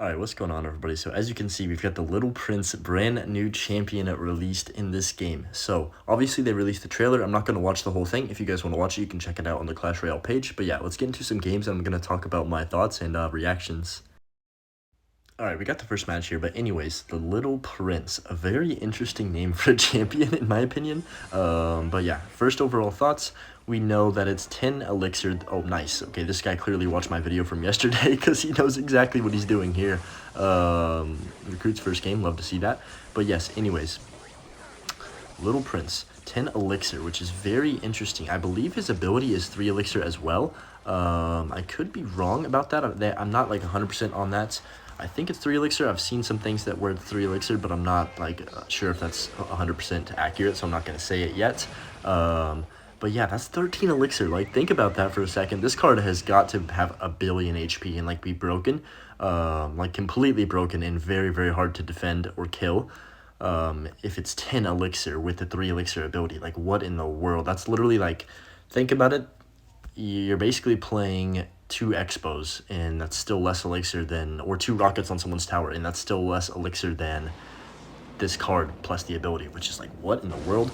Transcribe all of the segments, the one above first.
Alright, what's going on, everybody? So as you can see, we've got the Little Prince brand new champion released in this game. So obviously they released the trailer. I'm not going to watch the whole thing. If you guys want to watch it, you can check it out on the Clash Royale page. But yeah, let's get into some games and I'm going to talk about my thoughts and reactions. Alright, we got the first match here, but anyways, the Little Prince, a very interesting name for a champion in my opinion. But yeah, first overall thoughts, we know that it's 10 elixir. Oh, nice. Okay, this guy clearly watched my video from yesterday because he knows exactly what he's doing here. Recruit's first game, love to see that. But yes, anyways, Little Prince, 10 elixir, which is very interesting. I believe his ability is 3 elixir as well. I could be wrong about that. I'm not like 100% on that. I think it's 3 elixir. I've seen some things that were 3 elixir, but I'm not like sure if that's 100% accurate, so I'm not going to say it yet. But yeah, that's 13 elixir. Like, think about that for a second. This card has got to have a billion HP and like be broken, like completely broken and very, very hard to defend or kill. If it's 10 elixir with the 3 elixir ability, like what in the world? That's literally like, think about it. You're basically playing 2 expos and that's still less elixir than, or 2 rockets on someone's tower and that's still less elixir than this card plus the ability, which is like, what in the world?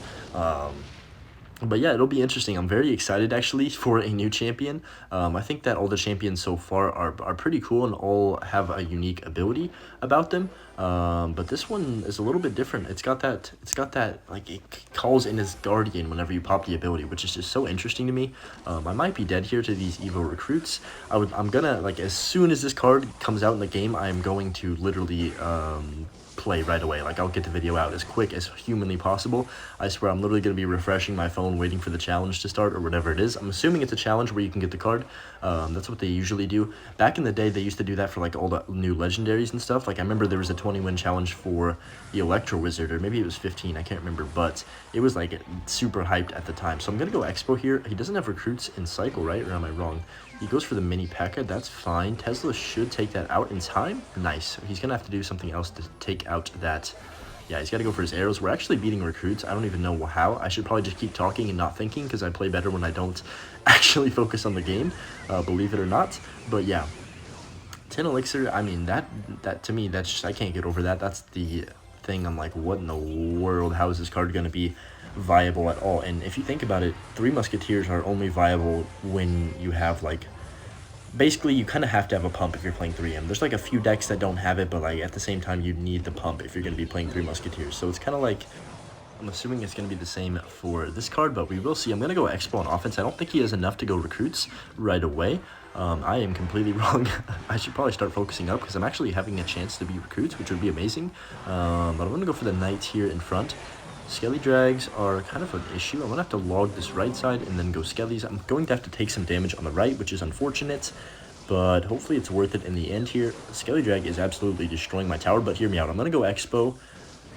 But yeah, it'll be interesting. I'm very excited actually for a new champion. I think that all the champions so far are pretty cool and all have a unique ability about them. But this one is a little bit different. It's got that like it calls in his guardian whenever you pop the ability, which is just so interesting to me. I might be dead here to these Evo recruits. I'm gonna, like, as soon as this card comes out in the game, I'm going to literally play right away. Like, I'll get the video out as quick as humanly possible. I swear I'm literally going to be refreshing my phone waiting for the challenge to start or whatever it is. I'm assuming it's a challenge where you can get the card. That's what they usually do. Back in the day, they used to do that for like all the new legendaries and stuff. Like, I remember there was a 20-win challenge for the Electro Wizard, or maybe it was 15, I can't remember, but it was like super hyped at the time. So I'm going to go Expo here. He doesn't have recruits in cycle, right? Or am I wrong? He goes for the mini P.E.K.K.A. That's fine. Tesla should take that out in time. Nice. He's going to have to do something else to take out that. Yeah, he's got to go for his arrows. We're actually beating recruits. I don't even know how. I should probably just keep talking and not thinking because I play better when I don't actually focus on the game, believe it or not. But yeah, 10 elixir, I mean, that to me, that's just, I can't get over that. That's the thing. I'm like, what in the world? How is this card going to be viable at all? And if you think about it, 3 musketeers are only viable when you have like, basically you kind of have to have a pump if you're playing 3M. There's like a few decks that don't have it, but like at the same time you need the pump if you're going to be playing 3 musketeers. So it's kind of like, I'm assuming it's going to be the same for this card, but we will see. I'm going to go Expo on offense. I don't think he has enough to go recruits right away. I am completely wrong. I should probably start focusing up because I'm actually having a chance to be recruits, which would be amazing. But I'm going to go for the knights here in front. Skelly drags are kind of an issue. I'm going to have to log this right side and then go Skellies. I'm going to have to take some damage on the right, which is unfortunate, but hopefully it's worth it in the end here. Skelly drag is absolutely destroying my tower, but hear me out. I'm going to go Expo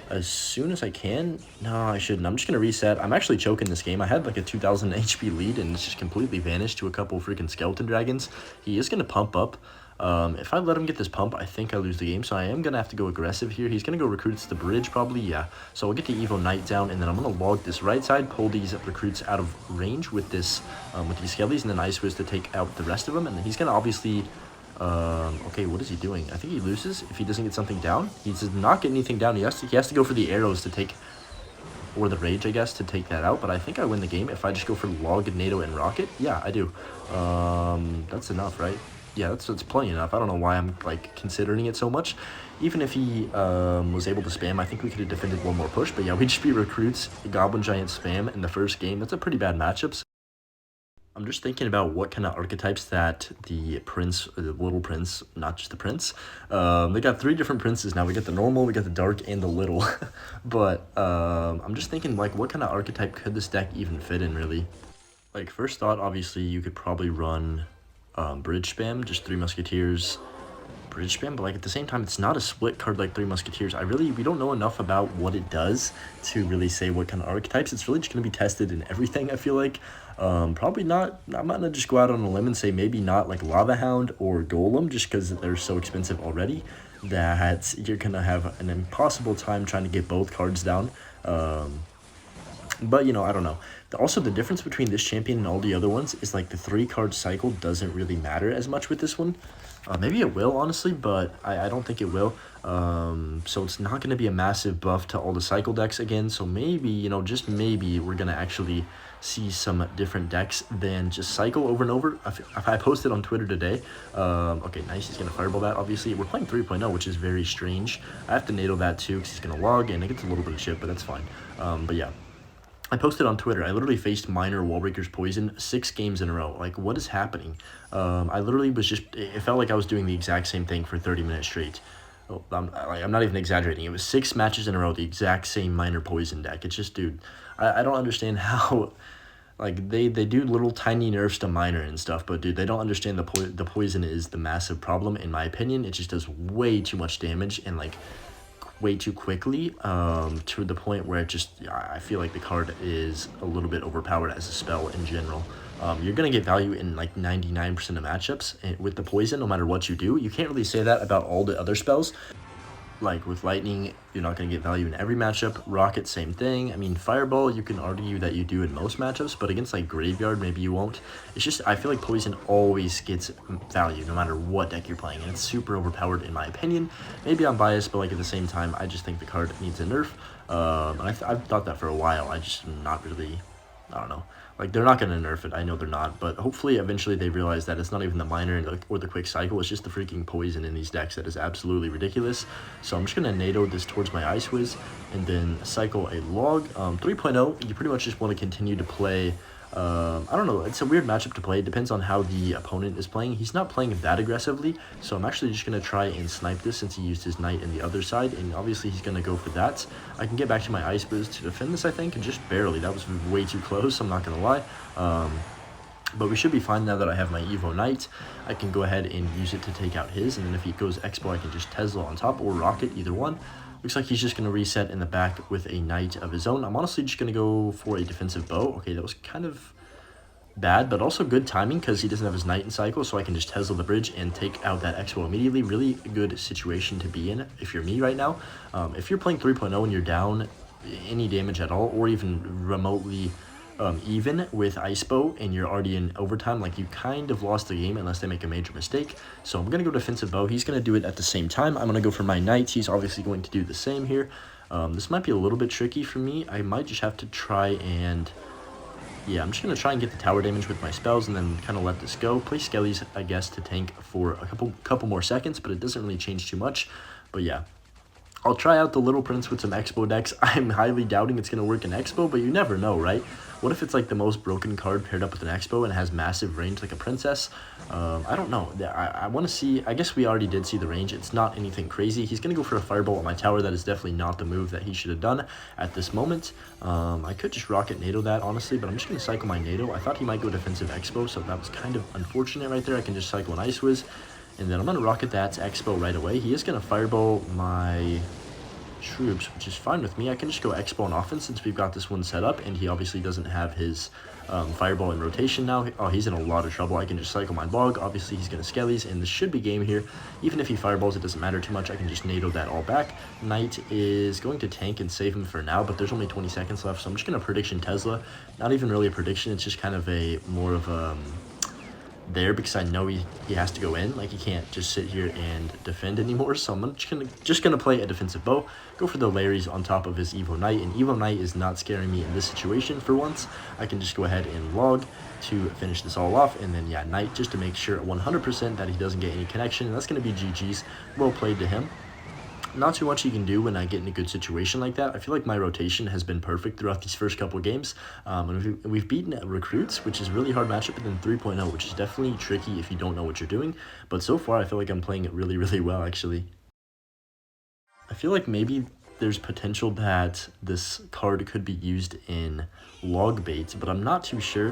as soon as I can. No, I shouldn't. I'm just going to reset. I'm actually choking this game. I had like a 2,000 HP lead and it's just completely vanished to a couple freaking skeleton dragons. He is going to pump up. If I let him get this pump, I think I lose the game, so I am going to have to go aggressive here. He's going to go recruits the bridge, probably, yeah. So I'll get the Evo Knight down, and then I'm going to log this right side, pull these recruits out of range with this, with these skellies, and then Ice Wiz to take out the rest of them, and then he's going to obviously, okay, what is he doing? I think he loses if he doesn't get something down. He does not get anything down. He has to go for the arrows to take, or the rage, I guess, to take that out, but I think I win the game if I just go for log, NATO, and rocket. Yeah, I do. That's enough, right? Yeah, that's plenty enough. I don't know why I'm like considering it so much. Even if he was able to spam, I think we could have defended one more push. But yeah, we just beat recruits, Goblin Giant spam in the first game. That's a pretty bad matchup. I'm just thinking about what kind of archetypes that the prince, the little prince, not just the prince. They got 3 different princes now. We got the normal, we got the dark, and the little. But I'm just thinking, like, what kind of archetype could this deck even fit in, really? Like, first thought, obviously, you could probably run bridge spam, just 3 musketeers, bridge spam, but like at the same time it's not a split card like 3 musketeers. We don't know enough about what it does to really say what kind of archetypes. It's really just going to be tested in everything, I feel like. Probably not, I'm not gonna just go out on a limb and say maybe not like Lava Hound or Golem, just because they're so expensive already that you're gonna have an impossible time trying to get both cards down. But, I don't know. Also, the difference between this champion and all the other ones is, like, the 3-card cycle doesn't really matter as much with this one. Maybe it will, honestly, but I don't think it will. So it's not going to be a massive buff to all the cycle decks again. So maybe, just maybe we're going to actually see some different decks than just cycle over and over. I posted on Twitter today. Okay, nice. He's going to fireball that, obviously. We're playing 3.0, which is very strange. I have to NATO that, too, because he's going to log, and it gets a little bit of shit, but that's fine. But yeah. I posted on Twitter, I literally faced Miner Wallbreaker's Poison 6 games in a row. Like, what is happening? I literally was it felt like I was doing the exact same thing for 30 minutes straight. Oh, I'm not even exaggerating. It was 6 matches in a row, the exact same Miner Poison deck. It's just, dude, I don't understand how, like, they do little tiny nerfs to Miner and stuff, but, dude, they don't understand the Poison is the massive problem, in my opinion. It just does way too much damage, and, like, way too quickly to the point where I feel like the card is a little bit overpowered as a spell in general. You're going to get value in like 99% of matchups with the poison no matter what you do. You can't really say that about all the other spells. Like with lightning, you're not going to get value in every matchup. Rocket, same thing. I mean, fireball, you can argue that you do in most matchups, but against like graveyard, maybe you won't. It's just, I feel like poison always gets value no matter what deck you're playing, and it's super overpowered in my opinion. Maybe I'm biased, but like at the same time, I just think the card needs a nerf. And I've thought that for a while. I just not really, I don't know. Like, they're not going to nerf it. I know they're not. But hopefully, eventually, they realize that it's not even the Miner or the quick cycle. It's just the freaking poison in these decks that is absolutely ridiculous. So I'm just going to NATO this towards my Ice Wiz and then cycle a log. 3.0, you pretty much just want to continue to play. I don't know. It's a weird matchup to play. It depends on how the opponent is playing. He's not playing that aggressively, so I'm actually just going to try and snipe this since he used his knight in the other side, and obviously he's going to go for that. I can get back to my Ice Biz to defend this, I think, and just barely. That was way too close, I'm not going to lie. But we should be fine now that I have my Evo Knight. I can go ahead and use it to take out his, and then if he goes Expo, I can just Tesla on top or Rocket, either one. Looks like he's just going to reset in the back with a knight of his own. I'm honestly just going to go for a defensive bow. Okay, that was kind of bad, but also good timing because he doesn't have his knight in cycle, so I can just Tesla the bridge and take out that Expo immediately. Really good situation to be in if you're me right now. If you're playing 3.0 and you're down any damage at all, or even remotely even with Icepo and you're already in overtime, like you kind of lost the game unless they make a major mistake. So I'm going to go defensive bow. He's going to do it at the same time. I'm going to go for my knight. He's obviously going to do the same here. This might be a little bit tricky for me. I might just have to try and... yeah, I'm just going to try and get the tower damage with my spells and then kind of let this go. Play Skellies, I guess, to tank for a couple more seconds, but it doesn't really change too much. But yeah. I'll try out the Little Prince with some Expo decks. I'm highly doubting it's going to work in Expo, but you never know, right? What if it's like the most broken card paired up with an Expo and has massive range like a Princess? I don't know. I want to see... I guess we already did see the range. It's not anything crazy. He's going to go for a Fireball at my tower. That is definitely not the move that he should have done at this moment. I could just Rocket NATO that, honestly, but I'm just going to cycle my NATO. I thought he might go defensive Expo, so that was kind of unfortunate right there. I can just cycle an Ice Wiz. And then I'm going to Rocket that Expo right away. He is going to Fireball my troops, which is fine with me. I can just go Expo on offense since we've got this one set up, and he obviously doesn't have his Fireball in rotation now. Oh, he's in a lot of trouble. I can just cycle my Bog. Obviously, he's going to Skellies, and this should be game here. Even if he Fireballs, it doesn't matter too much. I can just NATO that all back. Knight is going to tank and save him for now, but there's only 20 seconds left, so I'm just going to Prediction Tesla. Not even really a prediction. It's just kind of a more of a... there because I know he has to go in. Like, he can't just sit here and defend anymore, so I'm just gonna play a defensive bow, go for the Larrys on top of his Evo Knight, and Evo Knight is not scaring me in this situation for once. I can just go ahead and log to finish this all off, and then yeah, Knight just to make sure 100% that he doesn't get any connection, and that's gonna be GG's. Well played to him. Not too much you can do when I get in a good situation like that. I feel like my rotation has been perfect throughout these first couple of games. And we've beaten Recruits, which is a really hard matchup, and then 3.0, which is definitely tricky if you don't know what you're doing. But so far, I feel like I'm playing it really, really well, actually. I feel like maybe there's potential that this card could be used in log bait, but I'm not too sure.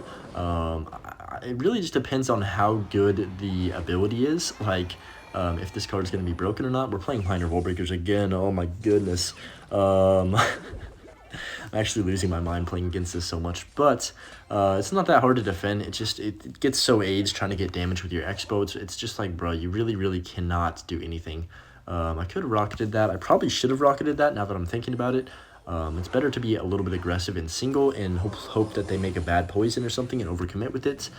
It really just depends on how good the ability is. Like... if this card is going to be broken or not. We're playing Miner Wallbreakers again. Oh my goodness. I'm actually losing my mind playing against this so much. But it's not that hard to defend. It gets so aged trying to get damage with your Expo. It's just like, bro, you really, really cannot do anything. I could have rocketed that. I probably should have rocketed that now that I'm thinking about it. It's better to be a little bit aggressive in single and hope that they make a bad poison or something and overcommit with it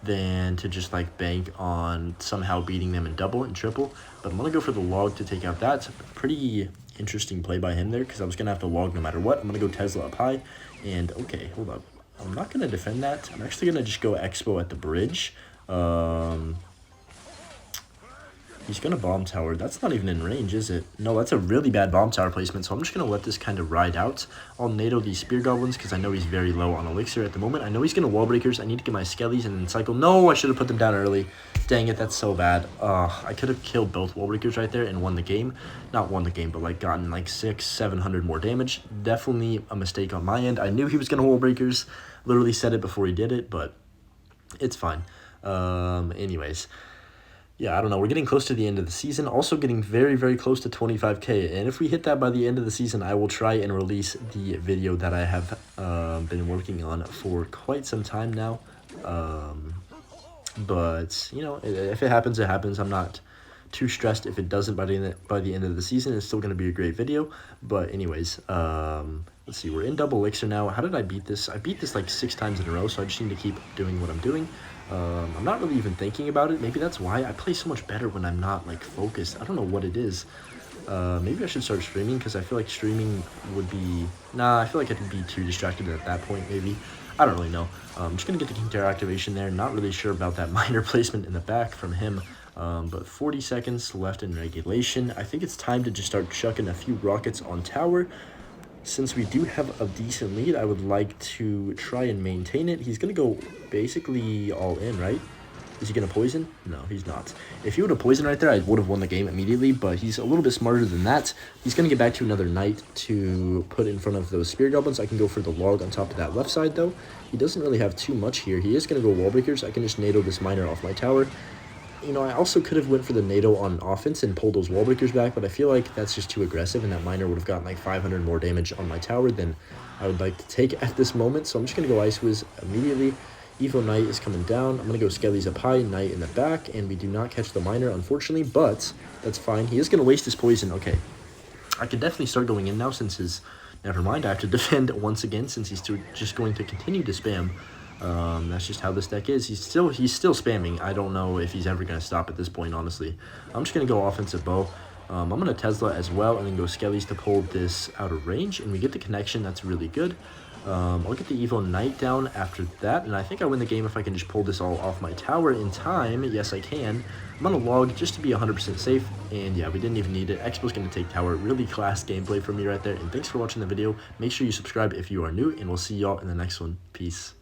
than to just like bank on somehow beating them in double and triple. But I'm going to go for the log to take out that. Pretty interesting play by him there because I was going to have to log no matter what. I'm going to go Tesla up high. And okay, hold up. I'm not going to defend that. I'm actually going to just go Expo at the bridge. He's going to bomb tower. That's not even in range, is it? No, that's a really bad bomb tower placement, so I'm just going to let this kind of ride out. I'll NATO these spear goblins because I know he's very low on elixir at the moment. I know he's going to wall breakers. I need to get my skellies and then cycle. No, I should have put them down early. Dang it, that's so bad. I could have killed both wall breakers right there and won the game. Not won the game, but like gotten like 600-700 more damage. Definitely a mistake on my end. I knew he was going to wall breakers. Literally said it before he did it, but it's fine. Anyways. Yeah, I don't know. We're getting close to the end of the season. Also getting very, very close to 25K. And if we hit that by the end of the season, I will try and release the video that I have been working on for quite some time now. But, you know, if it happens, it happens. I'm not too stressed if it doesn't by the end of the season. It's still going to be a great video. But anyways, let's see. We're in double elixir now. How did I beat this? I beat this like 6 times in a row, so I just need to keep doing what I'm doing. I'm not really even thinking about it. Maybe that's why I play so much better when I'm not like focused. I don't know what it is. Maybe I should start streaming because I feel like streaming would be... Nah, I feel like I'd be too distracted at that point, maybe. I don't really know. I'm just going to get the King Terror activation there. Not really sure about that minor placement in the back from him. But 40 seconds left in regulation. I think it's time to just start chucking a few rockets on tower. Since we do have a decent lead, I would like to try and maintain it. He's going to go basically all in, right? Is he going to poison? No, he's not. If he would have poisoned right there, I would have won the game immediately, but he's a little bit smarter than that. He's going to get back to another knight to put in front of those spear goblins. I can go for the log on top of that left side, though. He doesn't really have too much here. He is going to go wall breakers. I can just NATO this miner off my tower. You know, I also could have went for the NATO on offense and pulled those wall breakers back, but I feel like that's just too aggressive, and that miner would have gotten like 500 more damage on my tower than I would like to take at this moment. So I'm just going to go Ice Wiz immediately. Evo Knight is coming down. I'm going to go Skellies up high, Knight in the back, and we do not catch the miner, unfortunately, but that's fine. He is going to waste his poison. Okay, I can definitely start going in now since his... Never mind, I have to defend once again since he's just going to continue to spam. That's just how this deck is. He's still spamming. I don't know if he's ever going to stop at this point, honestly. I'm just going to go offensive bow. I'm going to Tesla as well and then go Skellies to pull this out of range. And we get the connection. That's really good. I'll get the Evo Knight down after that. And I think I win the game if I can just pull this all off my tower in time. Yes, I can. I'm going to log just to be 100% safe. And yeah, we didn't even need it. Expo's going to take tower. Really class gameplay from me right there. And thanks for watching the video. Make sure you subscribe if you are new. And we'll see y'all in the next one. Peace.